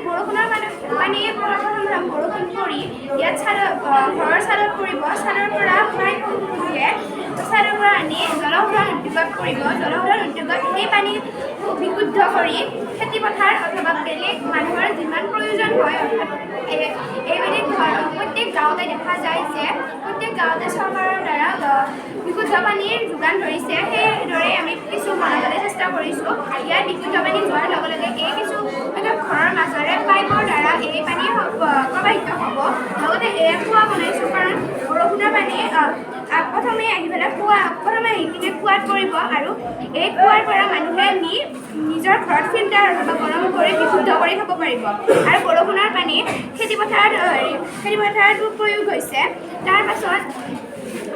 বৰষুণৰ পানী প্ৰথম বৰষুণ পৰি ইয়াত ঘৰৰ ছাদত পৰিব, ছাদৰ পৰা পাইপে ছাদৰ পৰা আনি জলসিঞ্চন উদ্যোগত পৰিব, জলসিঞ্চন উদ্যোগত সেই পানী বিশুদ্ধ কৰি খেতিপথাৰ অথবা বেলেগ মানুহৰ যিমান প্ৰয়োজন হয়, অৰ্থাৎ এইবেলি প্ৰত্যেক গাঁৱতে দেখা যায় যে প্ৰত্যেক গাঁৱতে চৰকাৰৰ দ্বাৰা বিশুদ্ধ পানীৰ যোগান ধৰিছে। সেইদৰে আমি কিছু বনাবলৈ চেষ্টা কৰিছোঁ। ইয়াত বিশুদ্ধ পানী যোৱাৰ লগে লগে এই কিছু ঘৰৰ মাজেৰে পাইপৰ দ্বাৰা এই পানী প্ৰবাহিত হ'ব। লগতে কুঁৱা বনাইছোঁ, কাৰণ বৰষুণৰ পানী প্ৰথমে আহি কিনে কুঁৱাত পৰিব আৰু এই কুঁৱাৰ পৰা মানুহে নি নিজৰ ঘৰত ফিল্টাৰ অথবা গৰম কৰি বিশুদ্ধ কৰি খাব পাৰিব। আৰু বৰষুণৰ পানী খেতিপথাৰতো প্ৰয়োগ হৈছে। তাৰ পাছত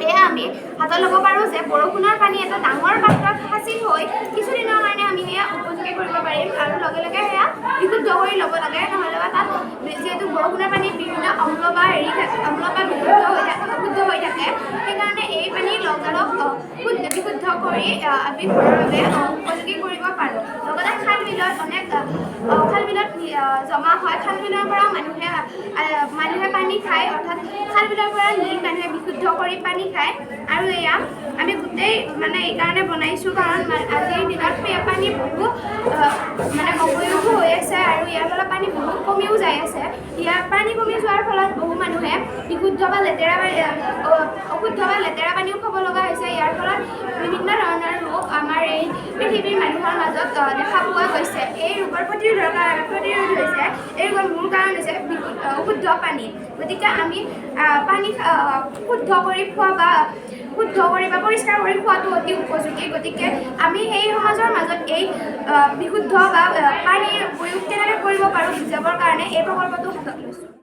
এয়া আমি হাতত ল'ব পাৰোঁ যে বৰষুণৰ পানী এটা ডাঙৰ পাত্ৰত সাঁচি থৈ কিছুদিনৰ কাৰণে আমি সেয়া উপযোগী কৰিব পাৰিম আৰু লগে লগে সেয়া বিশুদ্ধ কৰি ল'ব লাগে। নহ'লে বা তাত যিহেতু বৰষুণৰ পানীত বিভিন্ন অম্ল বা অশুদ্ধ হৈ থাকে, সেইকাৰণে এই পানী লগালগ বিশুদ্ধ কৰি আমি ঘৰৰ বাবে উপযোগী কৰিব পাৰোঁ। লগতে খাল বিলত জমা হয়, খাল বিলৰ পৰা মানুহে পানী খায়, অৰ্থাৎ খাল বিলৰ পৰা নি মানুহে বিশুদ্ধ কৰি পানী খায়। আৰু এয়া আমি গোটেই এইকাৰণে বনাইছোঁ, কাৰণ আজিৰ দিনত পানী বহু অপয়োগো হৈ আছে আৰু ইয়াৰ ফলত পানী বহুত কমিও যাই আছে। ইয়াৰ পানী কমি যোৱাৰ ফলত বহু মানুহে অশুদ্ধ বা লেতেৰা পানীও খাব লগা হৈছে। ইয়াৰ ফলত বিভিন্ন ধৰণৰ ৰোগ আমাৰ এই পৃথিৱীৰ মানুহৰ মাজত দেখা পোৱা গৈছে। এই ৰোগৰ প্ৰতিৰোধ হৈছে, এই ৰোগৰ মূল কাৰণ হৈছে অশুদ্ধ পানী। গতিকে আমি পানী শুদ্ধ কৰি বা পৰিষ্কাৰ কৰি খোৱাটো অতি উপযোগী। গতিকে আমি সেই সমাজৰ মাজত এই বিশুদ্ধ বা পানীৰ প্ৰয়োগ কেনেকৈ কৰিব পাৰোঁ বুজাবৰ কাৰণে এই প্ৰকল্পটো হাতত লৈছোঁ।